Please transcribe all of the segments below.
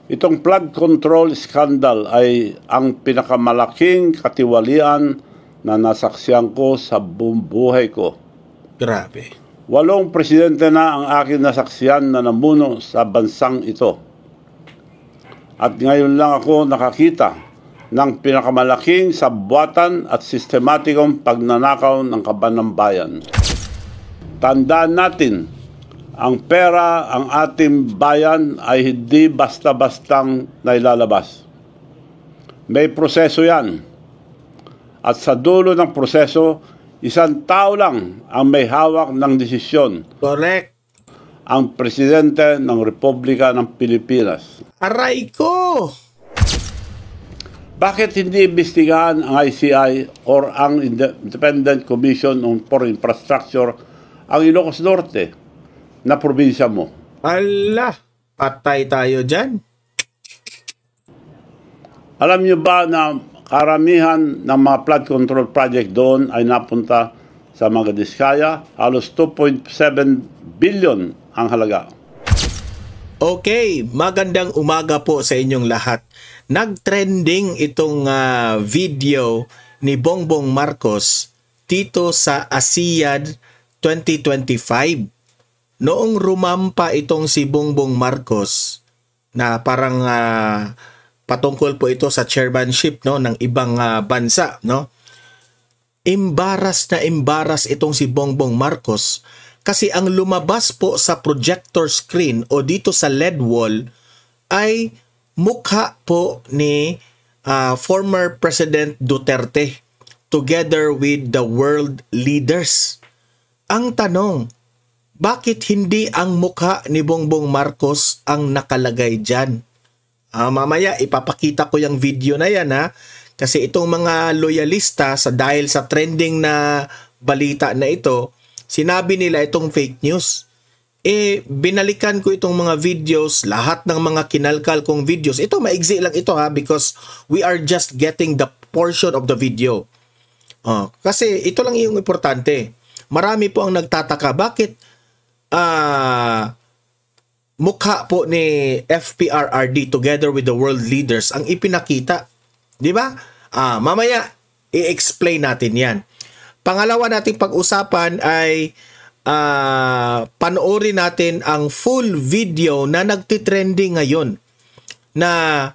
Itong flood control scandal ay ang pinakamalaking katiwalian na nasaksiyan ko sa buong buhay ko. Grabe. 8 presidente na ang aking nasaksiyan na namuno sa bansang ito. At ngayon lang ako nakakita ng pinakamalaking sabwatan at sistematikong pagnanakaw ng kaban ng bayan. Tandaan natin, ang pera ang ating bayan ay hindi basta-bastang nailalabas. May proseso yan. At sa dulo ng proseso, isang tao lang ang may hawak ng desisyon. Correct. Ang Presidente ng Republika ng Pilipinas. Aray ko! Bakit hindi imbestigahan ang ICI or ang Independent Commission on for Infrastructure ang Ilocos Norte na probinsya mo? Ala, patay tayo dyan. Alam niyo ba na karamihan ng mga flood control project doon ay napunta sa mga Diskaya? Halos 2.7 billion ang halaga. Okay, magandang umaga po sa inyong lahat. Nag-trending itong video ni Bongbong Marcos dito sa ASEAN 2025. Noong rumampa itong si Bongbong Marcos na parang patungkol po ito sa chairmanship, no, ng ibang bansa, no. Embarrass na embarrass itong si Bongbong Marcos kasi ang lumabas po sa projector screen o dito sa LED wall ay mukha po ni former President Duterte together with the world leaders. Ang tanong, bakit hindi ang mukha ni Bongbong Marcos ang nakalagay dyan? Mamaya ipapakita ko yung video na yan, ha? Kasi itong mga loyalista dahil sa trending na balita na ito, sinabi nila itong fake news. Binalikan ko itong mga videos, lahat ng mga kinalkal kong videos. Ito maigsi lang ito, ha, because we are just getting the portion of the video. Kasi ito lang yung importante. Marami po ang nagtataka, bakit mukha po ni FPRRD together with the world leaders ang ipinakita. Di ba? Mamaya, i-explain natin yan. Pangalawa nating pag-usapan ay panoorin natin ang full video na nagtitrending ngayon. Na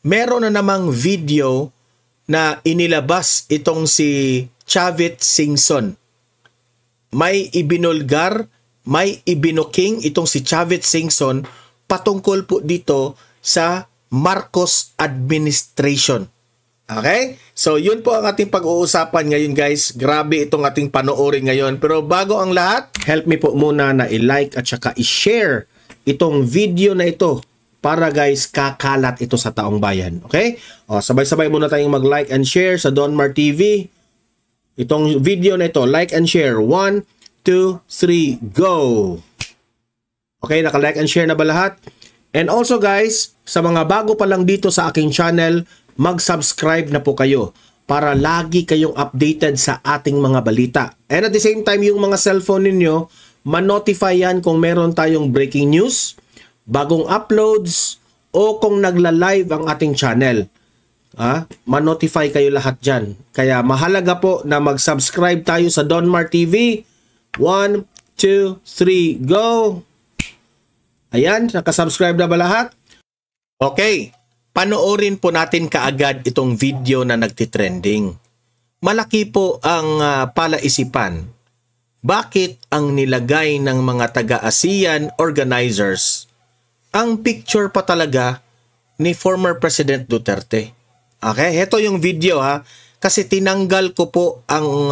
meron na namang video na inilabas itong si Chavit Singson. May ibinulgar, may ibinuking itong si Chavit Singson patungkol po dito sa Marcos administration. Okay? So, yun po ang ating pag-uusapan ngayon, guys. Grabe itong ating panoorin ngayon. Pero bago ang lahat, help me po muna na i-like at saka i-share itong video na ito para, guys, kakalat ito sa taong bayan. Okay? Sabay-sabay muna tayong mag-like and share sa Donmar TV. Itong video na ito, like and share. 1, 2, 3, go! Okay, naka-like and share na ba lahat? And also, guys, sa mga bago pa lang dito sa aking channel, mag-subscribe na po kayo para lagi kayong updated sa ating mga balita. And at the same time, yung mga cellphone ninyo, ma-notify yan kung meron tayong breaking news, bagong uploads, o kung nagla-live ang ating channel. Ma-notify kayo lahat dyan. Kaya mahalaga po na mag-subscribe tayo sa Donmar TV. 1, 2, 3, go! Ayan, nakasubscribe na ba lahat? Okay, panoorin po natin kaagad itong video na nagtitrending. Malaki po ang palaisipan. Bakit ang nilagay ng mga taga-ASEAN organizers ang picture pa talaga ni former President Duterte? Okay, ito yung video, ha. Kasi tinanggal ko po ang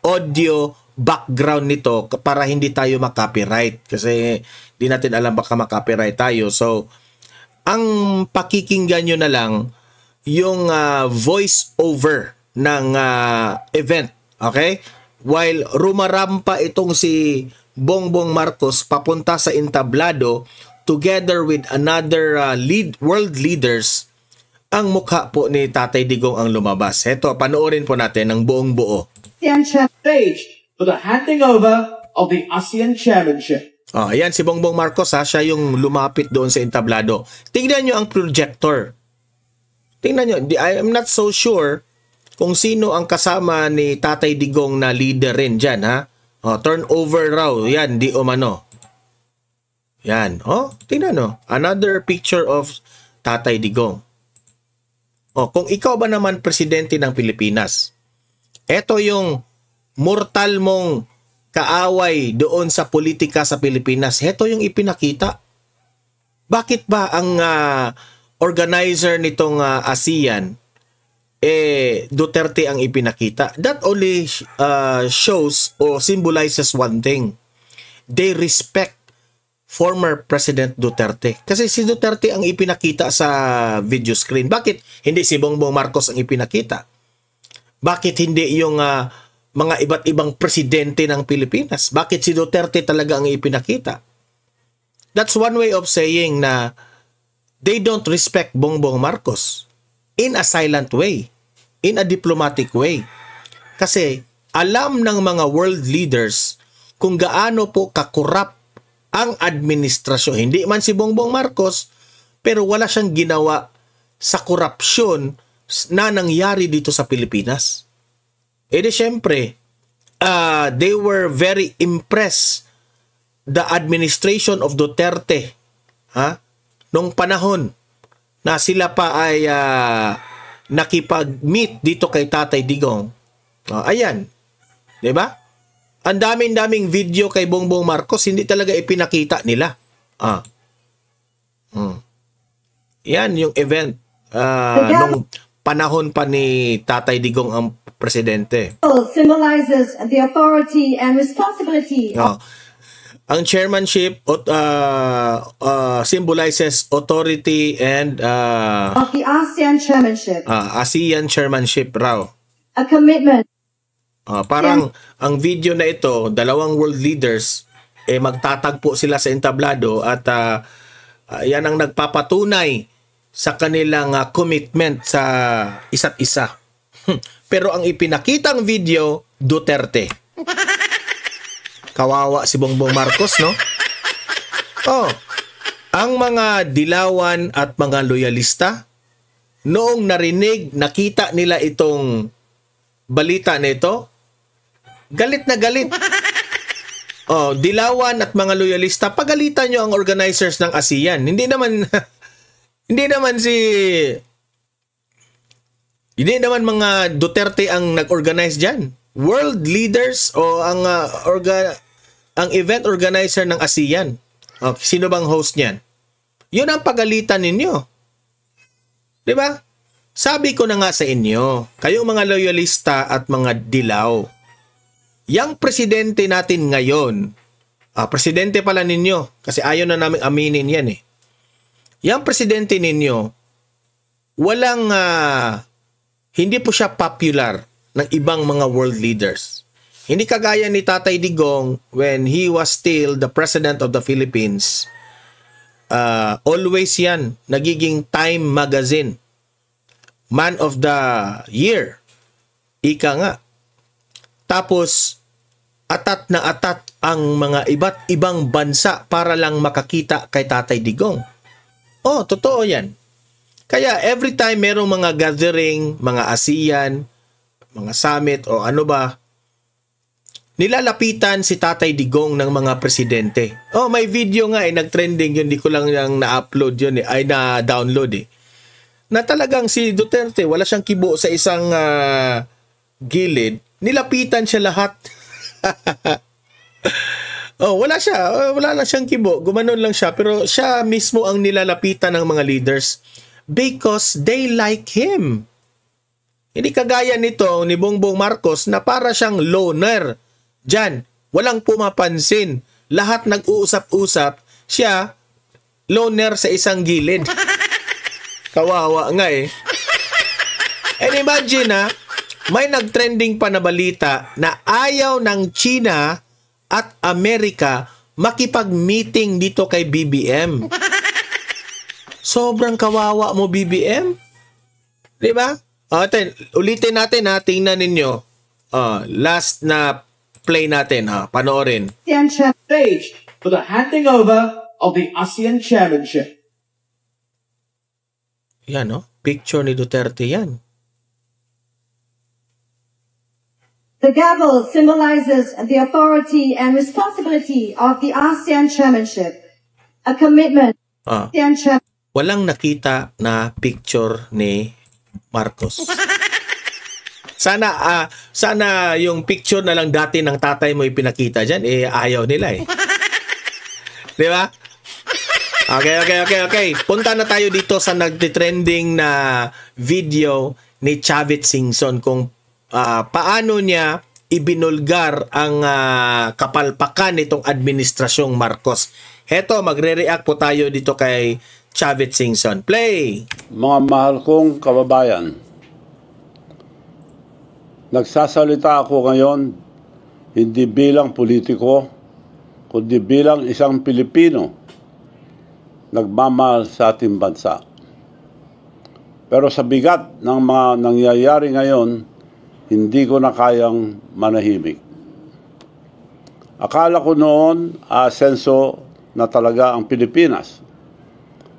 audio background nito para hindi tayo makopyright. Kasi di natin alam baka makopyright tayo. So, ang pakikinggan nyo na lang yung voice over ng event. Okay? While rumarampa itong si Bongbong Marcos papunta sa entablado together with another world leaders, ang mukha po ni Tatay Digong ang lumabas. Ito, panoorin po natin ng buong buo. ASEAN stage for the handing over of the ASEAN chairmanship. Ayan si Bongbong Marcos ha, siya yung lumapit doon sa entablado. Tingnan nyo ang projector. Tingnan nyo, I'm not so sure kung sino ang kasama ni Tatay Digong na leader rin dyan ha. Turnover raw, yan, di umano. Yan, tingnan nyo. Another picture of Tatay Digong. Kung ikaw ba naman presidente ng Pilipinas, eto yung mortal mong kaaway doon sa politika sa Pilipinas, heto yung ipinakita. Bakit ba ang organizer nitong ASEAN, Duterte ang ipinakita? That only shows or symbolizes one thing. They respect former President Duterte. Kasi si Duterte ang ipinakita sa video screen. Bakit hindi si Bongbong Marcos ang ipinakita? Bakit hindi yung mga iba't ibang presidente ng Pilipinas? Bakit si Duterte talaga ang ipinakita? That's one way of saying na they don't respect Bongbong Marcos in a silent way, in a diplomatic way. Kasi alam ng mga world leaders kung gaano po kakurap ang administrasyon. Hindi man si Bongbong Marcos, pero wala siyang ginawa sa korupsyon na nangyari dito sa Pilipinas. Siyempre, they were very impressed, the administration of Duterte, nung panahon na sila pa ay nakipag-meet dito kay Tatay Digong. Ayan, di ba? Ang daming video kay Bongbong Marcos, hindi talaga ipinakita nila. Yan yung event nung panahon pa ni Tatay Digong ang presidente. Symbolizes the authority and responsibility. Ang chairmanship symbolizes authority and of the ASEAN chairmanship. ASEAN chairmanship raw. A commitment. Parang ang video na ito, dalawang world leaders magtatagpo sila sa entablado at yan ang nagpapatunay sa kanilang commitment sa isa't isa. Pero ang ipinakitang video, Duterte. Kawawa si Bongbong Marcos, no? Ang mga dilawan at mga loyalista, noong narinig, nakita nila itong balita nito, galit na galit. Dilawan at mga loyalista, pagalitan nyo ang organizers ng ASEAN. Hindi naman mga Duterte ang nag-organize dyan. World leaders o ang event organizer ng ASEAN. Sino bang host niyan? Yun ang pagalitan ninyo. Di ba? Sabi ko na nga sa inyo, kayong mga loyalista at mga dilaw, yang presidente natin ngayon, presidente pala ninyo, kasi ayaw na namin aminin yan eh. Yang presidente ninyo, walang hindi po siya popular ng ibang mga world leaders. Hindi kagaya ni Tatay Digong when he was still the President of the Philippines. Always yan, nagiging Time Magazine Man of the Year. Ika nga. Tapos, atat na atat ang mga iba't ibang bansa para lang makakita kay Tatay Digong. Totoo yan. Kaya every time merong mga gathering, mga ASEAN, mga summit o ano ba, nilalapitan si Tatay Digong ng mga presidente. May video nga nag-trending yun, di ko lang na-upload yun na-download na talagang si Duterte, wala siyang kibo sa isang gilid, nilapitan siya lahat. Wala lang siyang kibo, gumanon lang siya, pero siya mismo ang nilalapitan ng mga leaders. Because they like him. Hindi kagaya nito ni Bongbong Marcos na para siyang loner. Diyan, walang pumapansin. Lahat nag-uusap-usap. Siya, loner sa isang gilid. Kawawa nga eh. And imagine may nag-trending pa na balita na ayaw ng China at Amerika makipag-meeting dito kay BBM. Sobrang kawawa mo, BBM. Di ba? Ulitin natin tingnan ninyo. Last na play natin panoorin. Staged for the handing over of the ASEAN chairmanship. Yan, no? Picture ni Duterte yan. The gavel symbolizes the authority and responsibility of the ASEAN chairmanship, a commitment. ASEAN chairmanship. Walang nakita na picture ni Marcos. Sana yung picture na lang dati ng tatay mo ipinakita dyan, ayaw nila eh. Di ba? Okay. Punta na tayo dito sa nagtitrending na video ni Chavit Singson kung paano niya ibinulgar ang kapalpakan nitong administrasyong Marcos. Heto, magre-react po tayo dito kay Chavit Singson. Play! Mga mahal kong kababayan, nagsasalita ako ngayon hindi bilang politiko, kundi bilang isang Pilipino nagmamahal sa ating bansa. Pero sa bigat ng mga nangyayari ngayon, hindi ko na kayang manahimik. Akala ko noon asenso na talaga ang Pilipinas.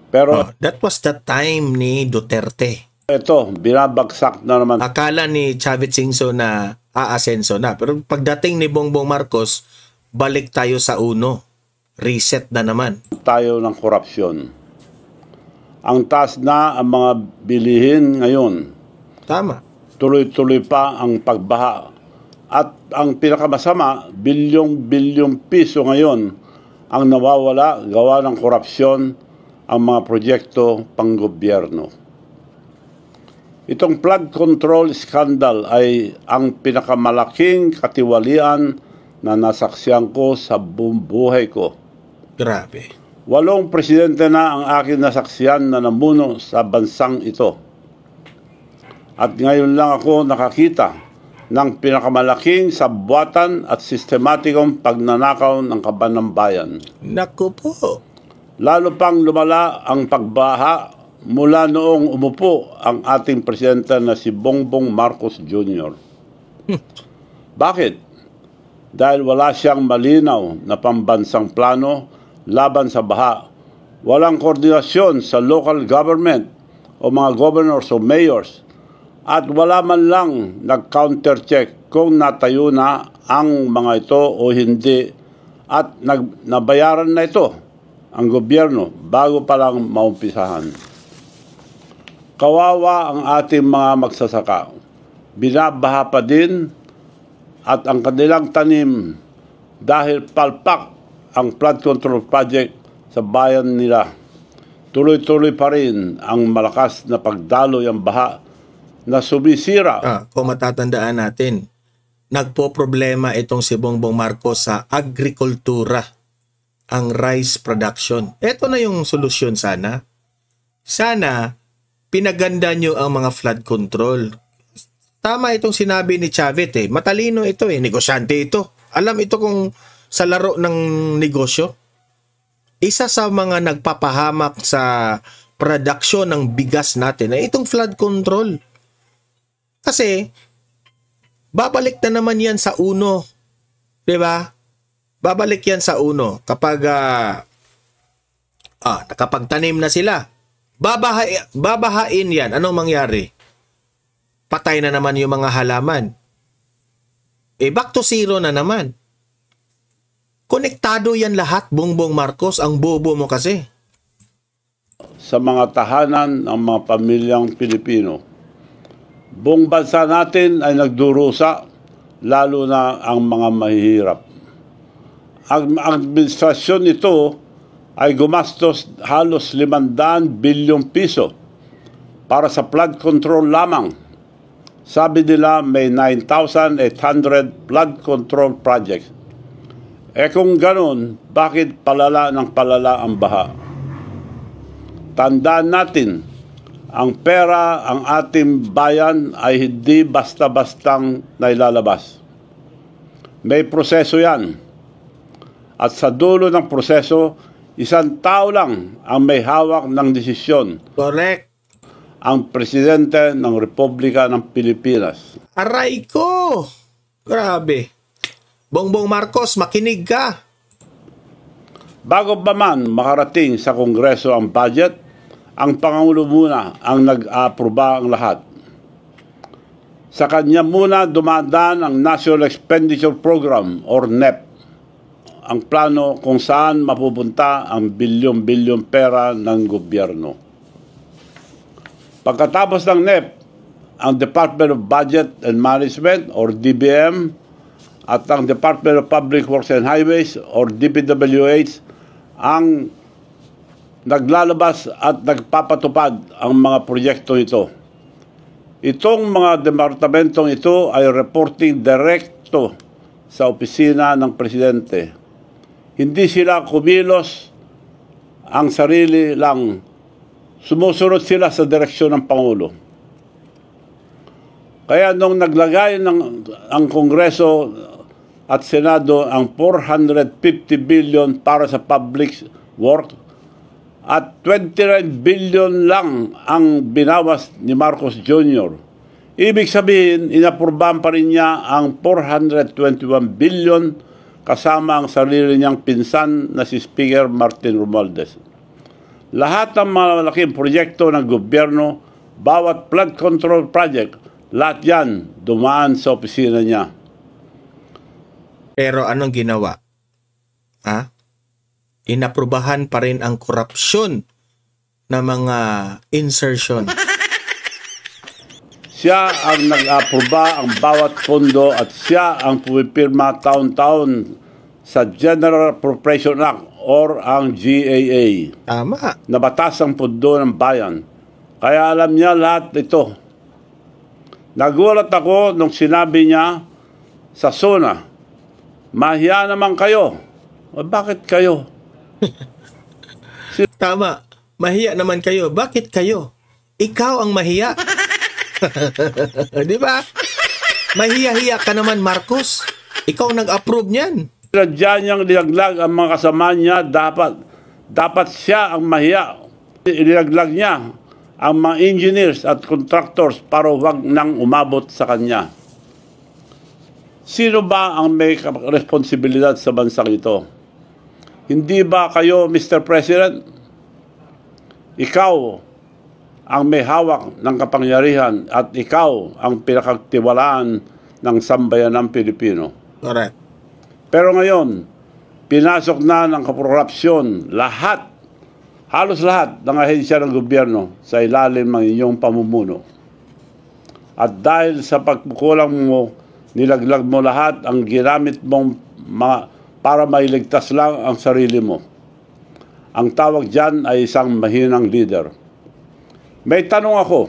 Pero that was the time ni Duterte. Ito, binabagsak na naman. Akala ni Chavit Singson na aasenso na. Pero pagdating ni Bongbong Marcos, balik tayo sa uno. Reset na naman. Tayo ng korupsyon. Ang taas na ang mga bilihin ngayon. Tama. Tuloy-tuloy pa ang pagbaha. At ang pinakamasama, bilyong piso ngayon ang nawawala gawa ng korupsyon ang mga proyekto panggobyerno. Itong flood control scandal ay ang pinakamalaking katiwalian na nasaksihan ko sa buong buhay ko. Grabe. 8 presidente na ang aking nasaksihan na namuno sa bansang ito. At ngayon lang ako nakakita ng pinakamalaking sabwatan at sistematikong pagnanakaw ng kaban ng bayan. Naku po. Lalo pang lumala ang pagbaha mula noong umupo ang ating presidente na si Bongbong Marcos Jr. Bakit? Dahil wala siyang malinaw na pambansang plano laban sa baha. Walang koordinasyon sa local government o mga governors o mayors. At wala man lang nag-counter-check kung natayo na ang mga ito o hindi. At nabayaran na ito ang gobyerno bago pa lang maumpisahan. Kawawa ang ating mga magsasaka. Binabaha pa din at ang kanilang tanim dahil palpak ang flood control project sa bayan nila. Tuloy-tuloy pa rin ang malakas na pagdaloy ang baha na sumisira. Kung matatandaan natin, nagpo-problema itong si Bongbong Marcos sa agrikultura, ang rice production. Ito na yung solusyon sana. Sana, pinaganda nyo ang mga flood control. Tama itong sinabi ni Chavit eh. Matalino ito eh. Negosyante ito. Alam ito kung sa laro ng negosyo. Isa sa mga nagpapahamak sa production ng bigas natin ay itong flood control. Kasi, babalik na naman yan sa uno. Diba? Babalik yan sa uno. Kapag nakapagtanim na sila, babahain yan. Anong mangyari? Patay na naman yung mga halaman. Back to zero na naman. Konektado yan lahat, Bongbong Marcos. Ang bobo mo kasi. Sa mga tahanan ng mga pamilyang Pilipino. Buong bansa natin ay nagdurusa, lalo na ang mga mahihirap. Ang administrasyon nito ay gumastos halos 500 bilyong piso para sa flood control lamang. Sabi nila may 9,800 flood control projects. Kung ganun, bakit palala ng palala ang baha? Tandaan natin, ang pera, ang ating bayan ay hindi basta-bastang nailalabas. May proseso yan. At sa dulo ng proseso, isang tao lang ang may hawak ng desisyon. Correct. Ang presidente ng Republika ng Pilipinas. Aray ko! Grabe. Bongbong Marcos, makinig ka. Bago pa man makarating sa Kongreso ang budget, ang Pangulo muna ang nag-aproba ang lahat. Sa kanya muna dumadaan ang National Expenditure Program or NEP, ang plano kung saan mapupunta ang bilyon-bilyon pera ng gobyerno. Pagkatapos ng NEP, ang Department of Budget and Management or DBM at ang Department of Public Works and Highways or DPWH ang naglalabas at nagpapatupad ang mga proyekto ito. Itong mga departamentong ito ay reporting direkto sa opisina ng Presidente. Hindi sila kumilos ang sarili lang. Sumusunod sila sa direksyon ng Pangulo. Kaya nung naglagay ang Kongreso at Senado ang 450 billion para sa public work at 29 billion lang ang binawas ni Marcos Jr. Ibig sabihin, inapurbahan pa rin niya ang 421 billion kasama ang sarili niyang pinsan na si Speaker Martin Romualdez. Lahat ng mga malaking proyekto ng gobyerno, bawat flood control project, lahat yan dumaan sa opisina niya. Pero anong ginawa? Inaprubahan pa rin ang korupsyon na mga insertion. Siya ang nag-aproba ang bawat pondo at siya ang pumipirma taon-taon sa General Appropriation Act or ang GAA. Tama. Na batas ang pondo ng bayan. Kaya alam niya lahat ito. Nagulat ako nung sinabi niya sa SONA, mahiya naman kayo. O, bakit kayo? Tama. Mahiya naman kayo. Bakit kayo? Ikaw ang mahiya. Di ba? Mahiya-hiya ka naman, Marcos. Ikaw nag-approve niyan. Diyan niyang nilaglag ang mga kasama niya. Dapat siya ang mahiya. Nilaglag niya ang mga engineers at contractors para huwag nang umabot sa kanya. Sino ba ang may responsibilidad sa bansang ito? Hindi ba kayo, Mr. President? Ikaw ang may hawak ng kapangyarihan at ikaw ang pinakatiwalaan ng sambayanang Pilipino. Correct. Pero ngayon, pinasok na ng kakorupsyon halos lahat ng ahensya ng gobyerno sa ilalim ng inyong pamumuno. At dahil sa pagkukulang mo, nilaglag mo lahat ang ginamit mong para mailigtas lang ang sarili mo. Ang tawag dyan ay isang mahinang leader. May tanong ako,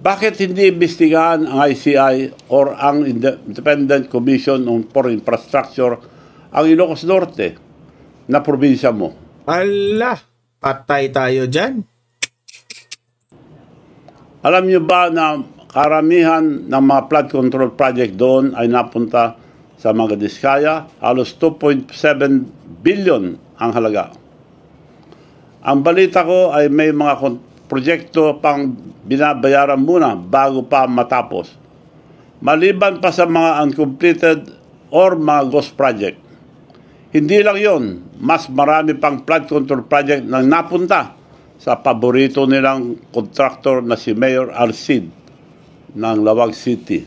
bakit hindi imbestigahan ang ICI or ang Independent Commission for Infrastructure ang Ilocos Norte na probinsya mo? Ala, patay tayo dyan. Alam niyo ba na karamihan ng mga flood control project doon ay napunta sa mga Diskaya? Halos 2.7 billion ang halaga. Ang balita ko ay may mga proyekto pang binabayaran muna bago pa matapos. Maliban pa sa mga uncompleted or mga ghost project. Hindi lang yon, mas marami pang flood control project na napunta sa paborito nilang contractor na si Mayor Arcid ng Lawag City.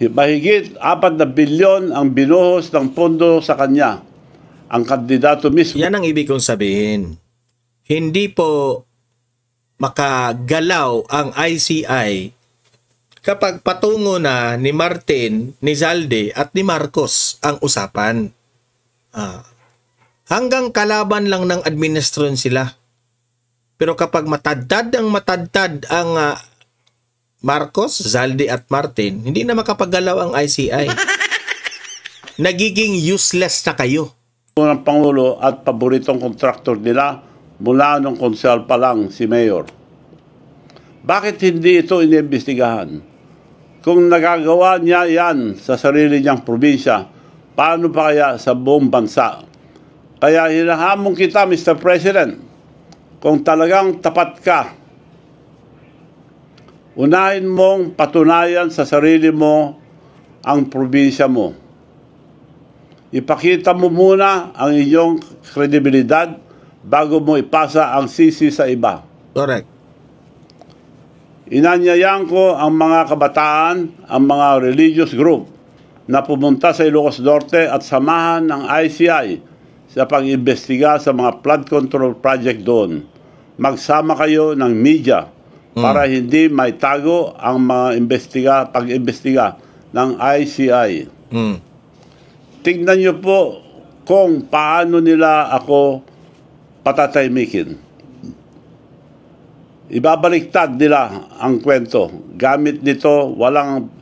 Mahigit 4 na bilyon ang binuhos ng pondo sa kanya. Ang kandidato mismo. Yan ang ibig kong sabihin. Hindi po makagalaw ang ICI kapag patungo na ni Martin, ni Zalde at ni Marcos ang usapan. Hanggang kalaban lang ng administrasyon sila. Pero kapag matadtad ang Marcos, Zalde at Martin, hindi na makapagalaw ang ICI. Nagiging useless na kayo. Ng Pangulo at paboritong kontraktor nila mula nung konsel pa lang si Mayor. Bakit hindi ito iniimbestigahan? Kung nagagawa niya yan sa sarili niyang probinsya, paano pa kaya sa buong bansa? Kaya hinahamon kita, Mr. President, kung talagang tapat ka, unahin mong patunayan sa sarili mo ang probinsya mo. ipakita mo muna ang iyong kredibilidad bago mo ipasa ang sisi sa iba. Correct. Inanyayan ko ang mga kabataan, ang mga religious group na pumunta sa Ilocos Norte at samahan ng ICI sa pag-imbestiga sa mga flood control project doon. Magsama kayo ng media para hindi may tago ang mga pag-imbestiga ng ICI. Tingnan niyo po kung paano nila ako patataymikin. Ibabaliktad nila ang kwento. Gamit nito, walang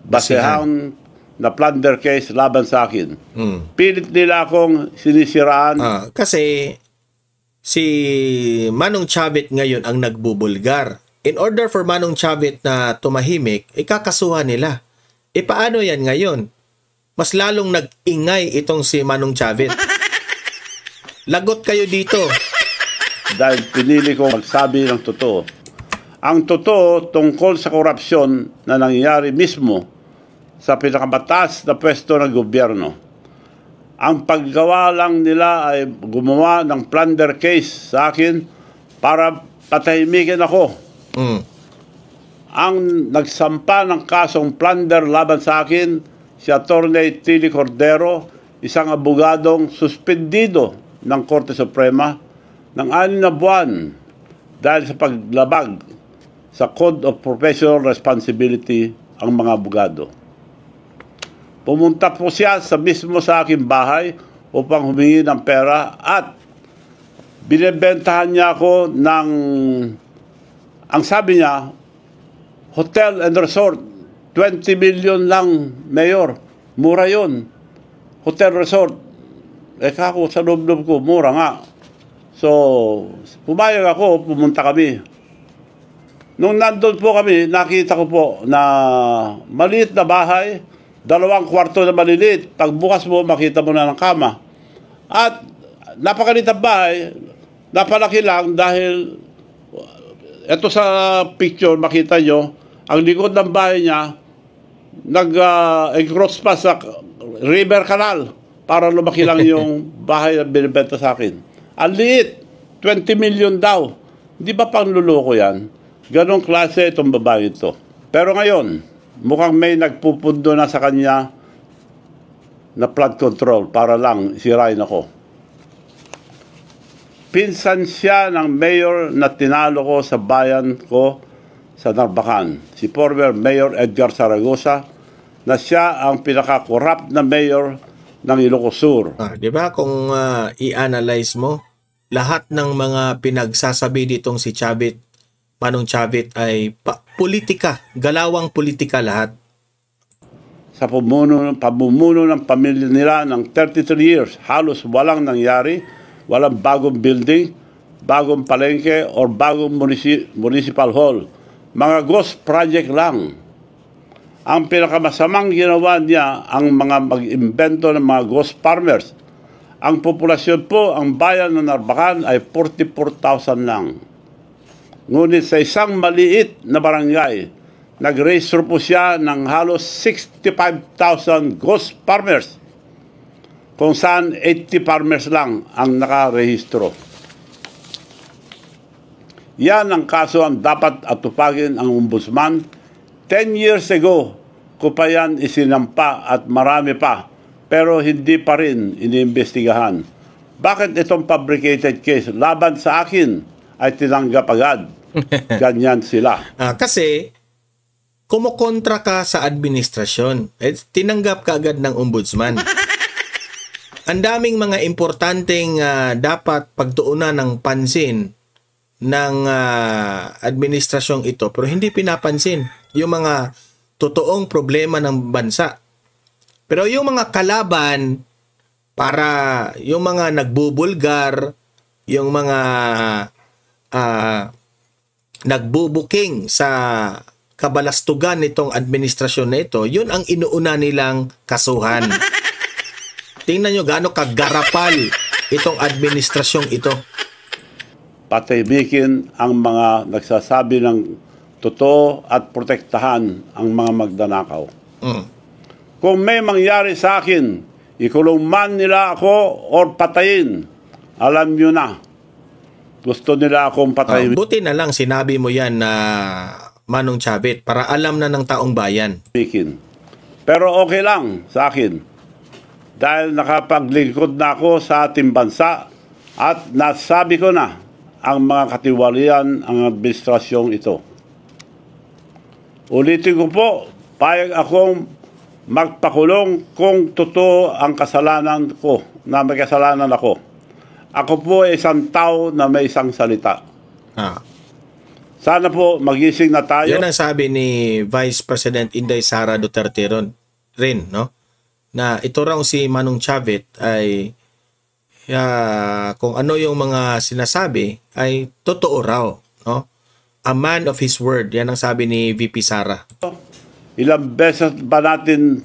basehan na plunder case laban sa akin. Pilit nila akong sinisiraan. Kasi si Manong Chavit ngayon ang nagbubulgar. In order for Manong Chavit na tumahimik, ikakasuhan nila. Paano yan ngayon? Mas lalong nag-ingay itong si Manong Chavit. Lagot kayo dito. Dahil pinili ko magsabi ng totoo. Ang totoo tungkol sa korupsyon na nangyayari mismo sa pinakamataas na pwesto ng gobyerno. Ang paggawa lang nila ay gumawa ng plunder case sa akin para patahimikin ako. Ang nagsampa ng kasong plunder laban sa akin, si Atty. Tilly Cordero, isang abogadong suspendido ng Korte Suprema ng 6 na buwan dahil sa paglabag sa Code of Professional Responsibility ang mga abogado. Pumunta po siya mismo sa aking bahay upang humingi ng pera at binibentahan niya ako ng, ang sabi niya, hotel and resort, 20 million lang, Mayor. Mura yun. Hotel resort. Kako, sa loob-loob ko, mura nga. So, pumayag ako, pumunta kami. Nung nandun po kami, nakita ko po na maliit na bahay, 2 kwarto na maliliit. Pagbukas mo, makita mo na ng kama. At napakaliit na bahay, napalaki lang dahil ito sa picture, makita nyo, ang likod ng bahay niya, nag-encroach pa sa river canal para lumaki lang yung bahay na binibenta sa akin. Ang liit, 20 million daw. Di ba pangluloko yan? Ganong klase itong babae ito. Pero ngayon, mukhang may nagpupundo na sa kanya na flood control para lang sirain ako. Pinsan siya ng mayor na tinalo ko sa bayan ko sa Narbacan, si former Mayor Edgar Zaragoza, na siya ang pinaka-corrupt na mayor ng Ilocos Sur. Di ba kung i-analyze mo, lahat ng mga pinagsasabi ditong si Chavit, Manong Chavit ay politika, galawang politika lahat. Sa pamumuno ng pamilya nila ng 33 years, halos walang nangyari, walang bagong building, bagong palengke, or bagong municipal hall. Mga ghost project lang. Ang pinakamasamang ginawa niya ang mga mag-imbento ng mga ghost farmers. Ang populasyon po, ang bayan ng Narbacan ay 44,000 lang. Ngunit sa isang maliit na barangay, nag-register po siya ng halos 65,000 ghost farmers, kung saan 80 farmers lang ang nakarehistro. Yan ang kaso ang dapat atupagin ang ombudsman. 10 years ago, ko pa yan isinampa at marami pa, pero hindi pa rin iniimbestigahan. Bakit itong fabricated case laban sa akin ay tinanggap agad? Ganyan sila. Kasi, kumukontra ka sa administrasyon. Tinanggap ka agad ng ombudsman. Ang daming mga importanteng dapat pagtuunan ng pansin ng administrasyong ito, pero hindi pinapansin yung mga totoong problema ng bansa. Pero yung mga kalaban, para yung mga nagbubulgar, yung mga nagbubuking sa kabalastugan nitong administrasyon na ito, yun ang inuuna nilang kasuhan. Tingnan nyo gaano kagarapal itong administrasyong ito. Patahimikin ang mga nagsasabi ng totoo at protektahan ang mga magdanakaw. Kung may mangyari sa akin, Ikulong man nila ako or patayin. Alam nyo na. Gusto nila akong patayin. Buti na lang sinabi mo yan na Manong Chavit para alam na ng taong bayan. Pero okay lang sa akin. Dahil nakapaglingkod na ako sa ating bansa at nasabi ko na ang mga katiwalian ang administrasyong ito. Ulitin ko po, payag akong magpakulong kung totoo ang kasalanan ko, na may kasalanan ako. Ako po ay isang tao na may isang salita. Sana po magising na tayo. Yan ang sabi ni Vice President Inday Sara Duterte rin, no? Na ito raw si Manong Chavit ay kung ano yung mga sinasabi ay totoo raw, no? A man of his word. Yan ang sabi ni VP Sara. Ilang beses ba natin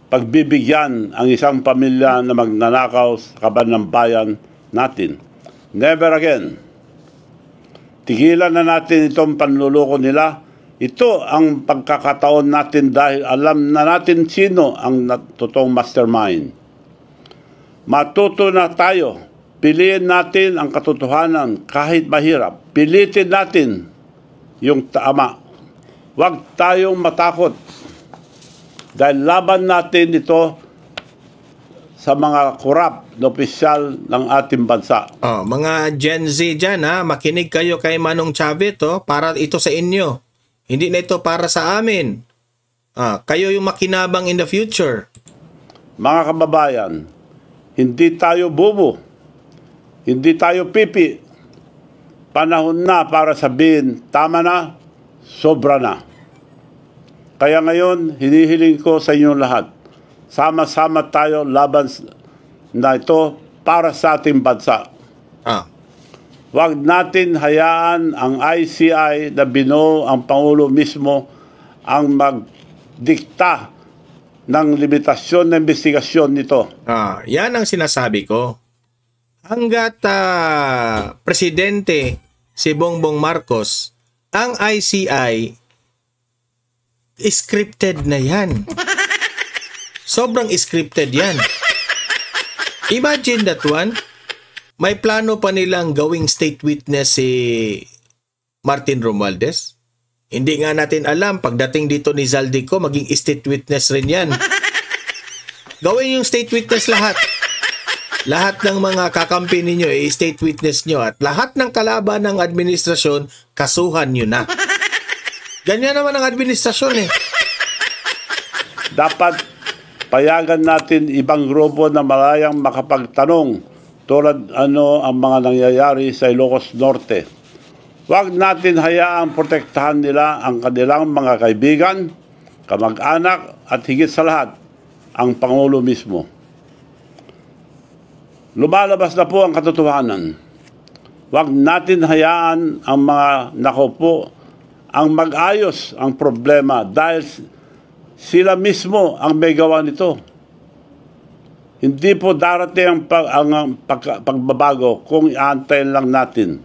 pagbibigyan ang isang pamilya na magnanakaw sa kaban ng bayan natin? Never again. Tigilan na natin itong panluloko nila. Ito ang pagkakataon natin dahil alam na natin sino ang totoong mastermind. Matuto na tayo. Piliin natin ang katotohanan kahit mahirap. Pilitin natin yung tama. Huwag tayong matakot. Dahil laban natin ito sa mga korap na opisyal ng ating bansa. Mga Gen Z dyan, makinig kayo kay Manong Chavit, para ito sa inyo. Hindi na ito para sa amin. Kayo yung makinabang in the future. Mga kababayan, hindi tayo bobo. Hindi tayo pipi. Panahon na para sabihin, tama na, sobra na. Kaya ngayon, hinihiling ko sa inyong lahat, sama-sama tayo laban na ito para sa ating bansa. Huwag natin hayaan ang ICI na binuo ang Pangulo mismo ang magdikta ng limitasyon na investigasyon nito. Yan ang sinasabi ko. Hanggat presidente si Bongbong Marcos, ang ICI scripted na yan. Sobrang scripted yan. Imagine that one. May plano pa nilang gawing state witness si Martin Romualdez. Hindi nga natin alam, pagdating dito ni Zaldico, maging state witness rin yan. Gawin yung state witness lahat. Lahat ng mga kakampi ninyo state witness nyo at lahat ng kalaban ng administrasyon, kasuhan nyo na. Ganyan naman ang administrasyon Dapat payagan natin ibang grupo na malayang makapagtanong tulad ang mga nangyayari sa Ilocos Norte. Huwag natin hayaang protektahan nila ang kanilang mga kaibigan, kamag-anak at higit sa lahat, ang Pangulo mismo. Lumalabas na po ang katotohanan. Huwag natin hayaan ang mga nakaupo ang mag-ayos ang problema dahil sila mismo ang may gawa nito. Hindi po darating ang pagbabago kung iantayin lang natin.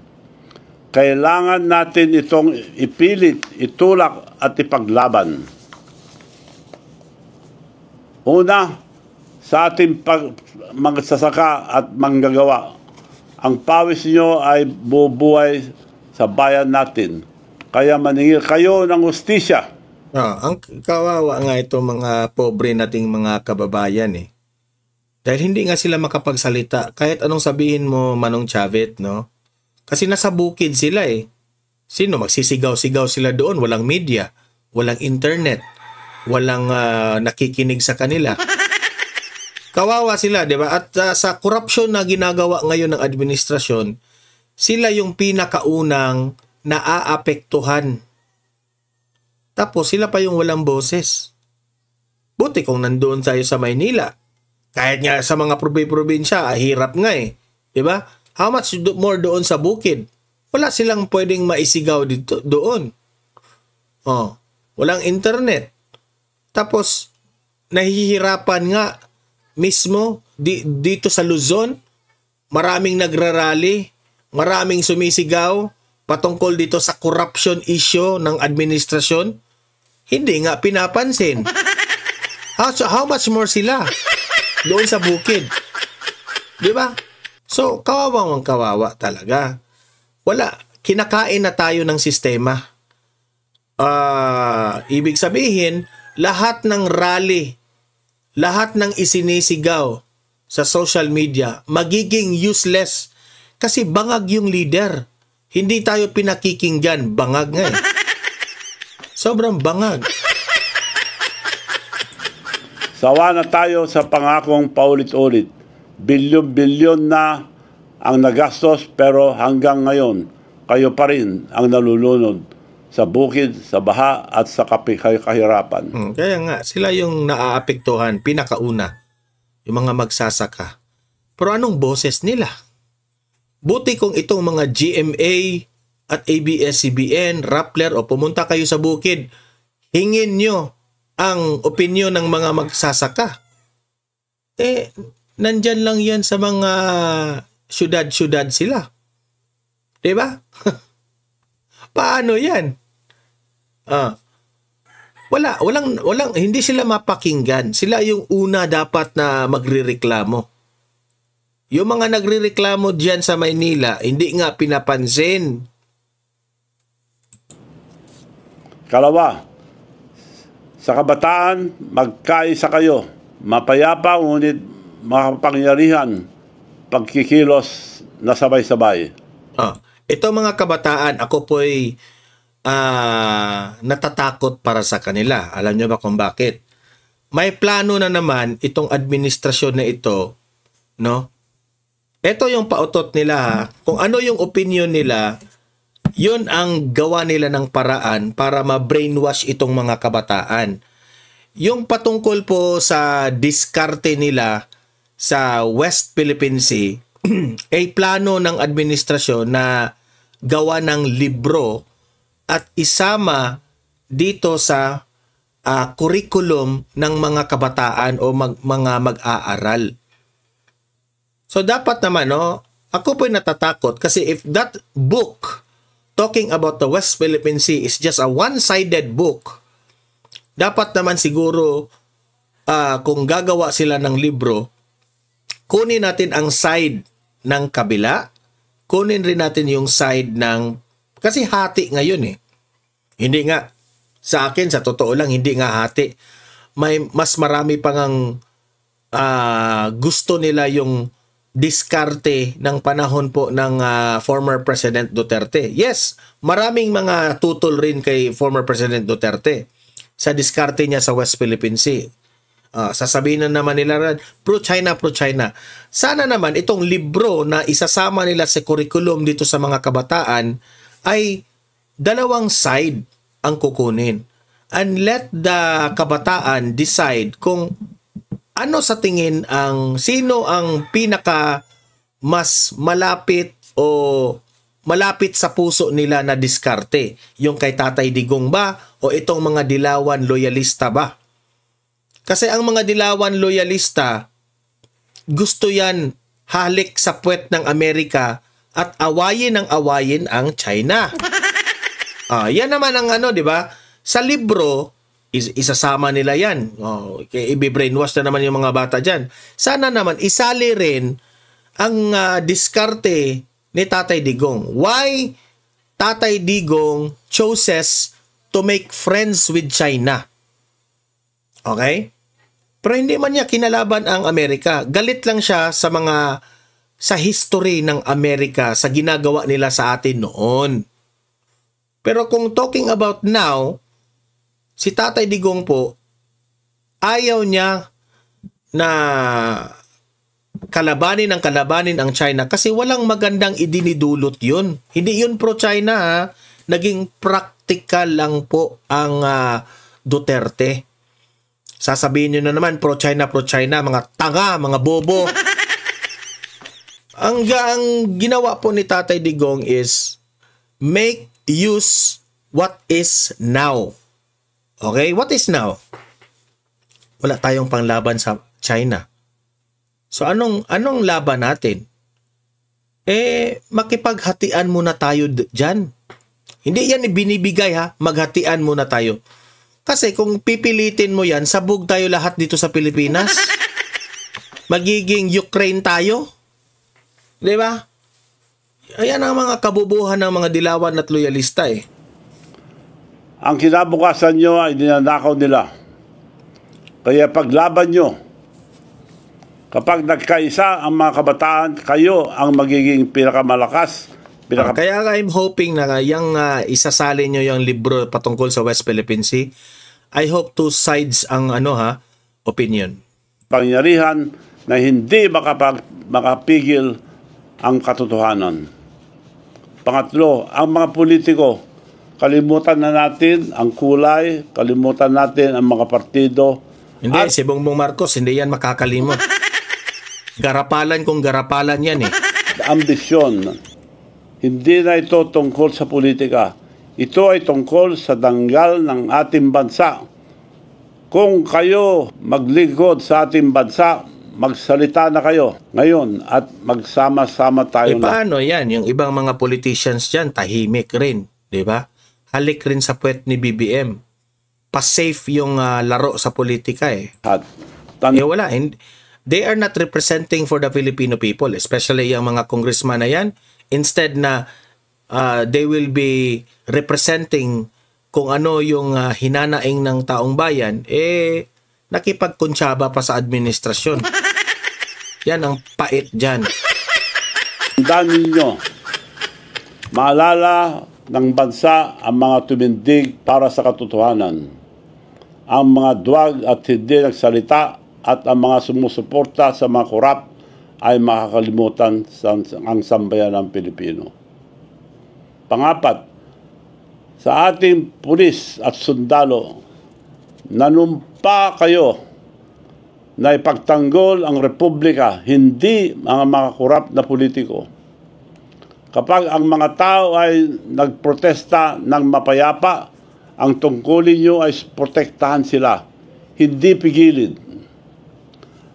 Kailangan natin itong ipilit, itulak at ipaglaban. Una, sa ating magsasaka at manggagawa, ang pawis nyo ay bubuhay sa bayan natin. Kaya maningil kayo ng hustisya. Ang kawawa nga ito mga pobre nating mga kababayan Dahil hindi nga sila makapagsalita kahit anong sabihin mo Manong Chavit, no? Kasi nasa bukid sila Sino magsisigaw-sigaw sila doon? Walang media, walang internet, walang nakikinig sa kanila. Kawawa sila, di ba? At sa korupsyon na ginagawa ngayon ng administrasyon, sila yung pinakaunang naaapektuhan. Tapos sila pa yung walang boses. Buti kung nandoon tayo sa Maynila. Kahit nga sa mga probinsya, hirap nga Di ba? How much more doon sa bukid? Wala silang pwedeng maisigaw dito, doon. Walang internet. Tapos, nahihirapan nga mismo dito sa Luzon, maraming nagrarally, maraming sumisigaw patungkol dito sa corruption issue ng administrasyon. Hindi nga pinapansin. How much more sila? doon sa bukid. Di ba? So, kawawang kawawa talaga. Wala. Kinakain na tayo ng sistema. Ibig sabihin, lahat ng rally, lahat ng isinisigaw sa social media, magiging useless. Kasi bangag yung leader. Hindi tayo pinakikinggan. Bangag nga eh. Sobrang bangag. Sawa na tayo sa pangakong paulit-ulit. Bilyon-bilyon na ang nagastos pero hanggang ngayon, kayo pa rin ang nalulunod sa bukid, sa baha at sa kahirapan. Kaya nga, sila yung naaapektuhan, pinakauna, yung mga magsasaka. Pero anong boses nila? Buti kung itong mga GMA at ABS-CBN, Rappler o pumunta kayo sa bukid, hingin nyo ang opinyon ng mga magsasaka. Nandyan lang yan sa mga syudad-syudad sila. Diba? Paano yan? Walang, hindi sila mapakinggan. Sila yung una dapat na magrereklamo. Yung mga nagrereklamo dyan sa Maynila, hindi nga pinapansin. Kalawa, sa kabataan, magkaisa kayo. Mapayapa, ngunit makapangyarihan, pagkikilos na sabay-sabay. Ito mga kabataan, ako po'y natatakot para sa kanila. Alam niyo ba kung bakit? May plano na naman itong administrasyon na ito, no? Ito yung pautot nila, ha? Kung ano yung opinion nila, yun ang gawa nila ng paraan para ma-brainwash itong mga kabataan. Yung patungkol po sa diskarte nila sa West Philippine Sea, ay plano ng administrasyon na gawa ng libro at isama dito sa curriculum ng mga kabataan o mga mag-aaral. So dapat naman, no, ako po'y natatakot kasi if that book talking about the West Philippine Sea is just a one-sided book, dapat naman siguro kung gagawa sila ng libro, kunin natin ang side ng kabila, kunin rin natin yung side ng, kasi hati ngayon eh. Hindi nga, sa akin, sa totoo lang, hindi nga hati. May mas marami pang gusto nila yung diskarte ng panahon po ng former President Duterte. Yes, maraming mga tutol rin kay former President Duterte sa diskarte niya sa West Philippine Sea. Sasabihin na naman nila pro-China, pro-China. Sana naman itong libro na isasama nila sa curriculum dito sa mga kabataan ay dalawang side ang kukunin. And let the kabataan decide kung ano sa tingin sino ang pinaka mas malapit o malapit sa puso nila na diskarte. Yung kay Tatay Digong ba o itong mga dilawan loyalista ba? Kasi ang mga dilawan loyalista, gusto yan halik sa puwet ng Amerika at awayin ang China. Yan naman ang di ba? Sa libro, isasama nila yan. I-brainwash na naman yung mga bata dyan. Sana naman isali rin ang diskarte ni Tatay Digong. Why Tatay Digong chooses to make friends with China? Okay? Pero hindi man niya kinalaban ang Amerika. Galit lang siya sa history ng Amerika, sa ginagawa nila sa atin noon. Pero kung talking about now, si Tatay Digong po, ayaw niya na kalabanin ang China kasi walang magandang idinidulot yun. Hindi yun pro-China, ha? Naging practical lang po ang Duterte. Sasabihin nyo na naman, pro-China, mga tanga, mga bobo. Ang ginawa po ni Tatay Digong is make use what is now. Okay? What is now? Wala tayong panglaban sa China. So anong laban natin? Makipaghatian muna tayo dyan. Hindi yan binibigay, ha? Maghatian muna tayo. Kasi kung pipilitin mo yan, sabog tayo lahat dito sa Pilipinas. magiging Ukraine tayo? Di ba? Ayan ang mga kabubuhan ng mga dilawan at loyalista eh. Ang kinabukasan nyo ay dinanakaw nila. Kaya paglaban nyo, kapag nagkaisa ang mga kabataan, kayo ang magiging pinakamalakas. Kaya I'm hoping na yung isasalin nyo yung libro patungkol sa West Philippine Sea. I hope two sides ang opinion. Pangyarihan na hindi makapigil ang katotohanan. Pangatlo, ang mga politiko, kalimutan na natin ang kulay, kalimutan natin ang mga partido. Hindi, si Bongbong Marcos, hindi yan makakalimot. Garapalan kung garapalan yan eh. Ambisyon. Hindi na ito tungkol sa politika. Ito ay tungkol sa danggal ng ating bansa. Kung kayo maglingkod sa ating bansa, magsalita na kayo ngayon at magsama-sama tayo na. Paano yan? Yung ibang mga politicians dyan, tahimik rin. Diba? Halik rin sa puwet ni BBM. Pa-safe yung laro sa politika eh. Wala. They are not representing for the Filipino people, especially yung mga congressman na yan. Instead na they will be representing kung ano yung hinanaing ng taong bayan, nakipagkuntsaba pa sa administrasyon. Yan ang pait dyan. Tandaan ninyo, maalala ng bansa ang mga tumindig para sa katotohanan. Ang mga duwag at hindi nagsalita at ang mga sumusuporta sa mga korap ay makakalimutan ang sambayan ng Pilipino. Pangapat, sa ating pulis at sundalo, nanumpa kayo na ipagtanggol ang Republika, hindi mga korap na politiko. Kapag ang mga tao ay nagprotesta ng mapayapa, ang tungkulin nyo ay protektahan sila, hindi pigilin.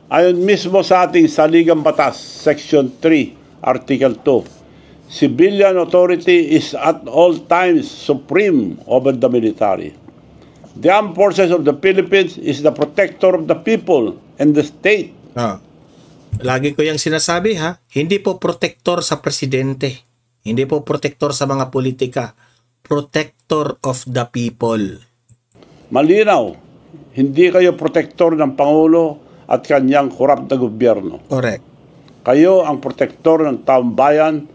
Ayon mismo sa ating saligang batas, Section 3, Article 2, civilian authority is at all times supreme over the military. The armed forces of the Philippines is the protector of the people and the state. Lagi ko yung sinasabi hindi po protector sa presidente. Hindi po protector sa mga politika. Protector of the people. Malinaw, hindi kayo protector ng Pangulo at kanyang korap na gobyerno. Correct. Kayo ang protector ng taong bayan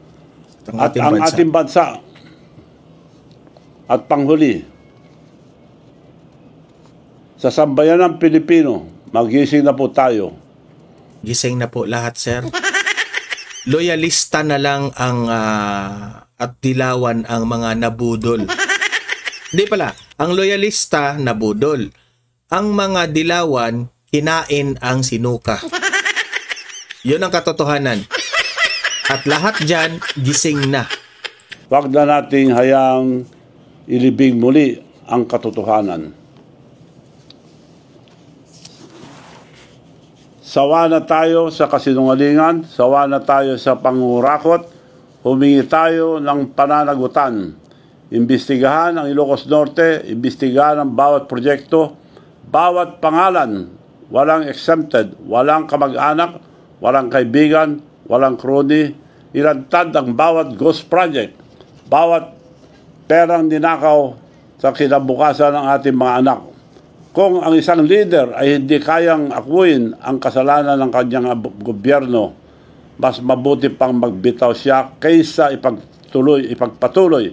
at ang ating bansa. At panghuli, sa sambayan ng Pilipino, magising na po tayo. Gising na po lahat, sir. Loyalista na lang ang at dilawan ang mga nabudol. Hindi pala, ang loyalista nabudol. Ang mga dilawan kinain ang sinuka. Yun ang katotohanan. At lahat dyan, gising na. Huwag na nating hayang ilibing muli ang katotohanan. Sawa na tayo sa kasinungalingan, sawa na tayo sa pangurakot, humingi tayo ng pananagutan. Imbestigahan ang Ilocos Norte, imbestigahan ang bawat proyekto, bawat pangalan, walang exempted, walang kamag-anak, walang kaibigan, walang kroni, ilantad ang bawat ghost project, bawat perang ninakaw sa kinabukasan ng ating mga anak. Kung ang isang leader ay hindi kayang akuin ang kasalanan ng kanyang gobyerno, mas mabuti pang magbitaw siya kaysa ipagpatuloy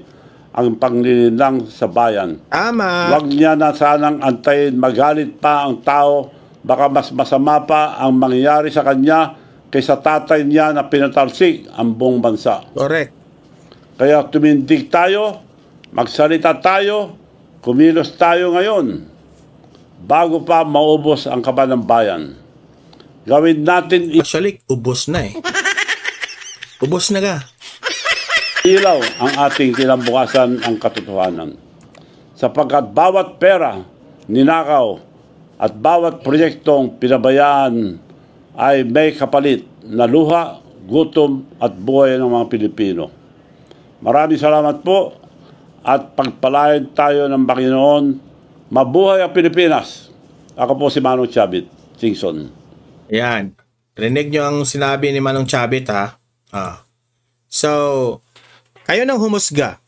ang panglilinlang sa bayan. Tama. Huwag niya na sanang antayin magalit pa ang tao, baka mas masama pa ang mangyayari sa kanya kaysa tatay niya na pinatalsik ang buong bansa. Correct. Kaya tumindig tayo, magsalita tayo, kumilos tayo ngayon bago pa maubos ang kaba ng bayan. Gawin natin actually, ubos na ubos na ka. Ilaw ang ating kinabukasan ang katotohanan. Sapagkat bawat pera, ninakaw, at bawat proyektong pinabayaan ay may kapalit na luha, gutom at buhay ng mga Pilipino. Maraming salamat po at pagpalain tayo ng Panginoon. Mabuhay ang Pilipinas. Ako po si Manong Chavit Singson. Yan. Rinig nyo ang sinabi ni Manong Chavit, ha? So, kayo nang humusga.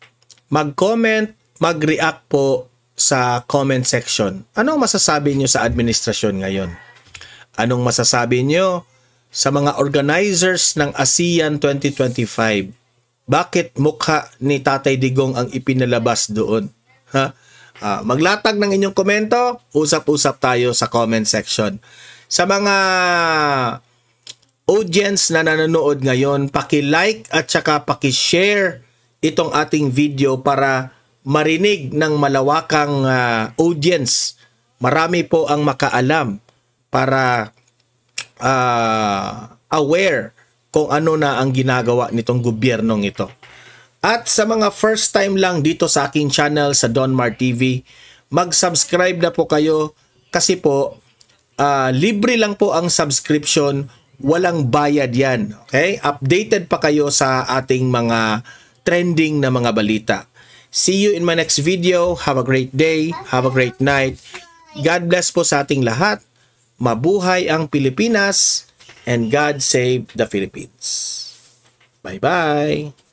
Mag-comment, mag-react po sa comment section. Anong masasabi nyo sa administrasyon ngayon? Anong masasabi nyo sa mga organizers ng ASEAN 2025? Bakit mukha ni Tatay Digong ang ipinalabas doon? Ha? Maglatag ng inyong komento, usap-usap tayo sa comment section. Sa mga audience na nanonood ngayon, paki-like at saka paki-share itong ating video para marinig ng malawakang audience. Marami po ang makaalam para aware kung ano na ang ginagawa nitong gobyernong ito. At sa mga first time lang dito sa aking channel sa Don Mar TV, mag-subscribe na po kayo kasi po libre lang po ang subscription, walang bayad yan. Okay? Updated pa kayo sa ating mga trending na mga balita. See you in my next video. Have a great day. Have a great night. God bless po sa ating lahat. Mabuhay ang Pilipinas and God save the Philippines. Bye-bye.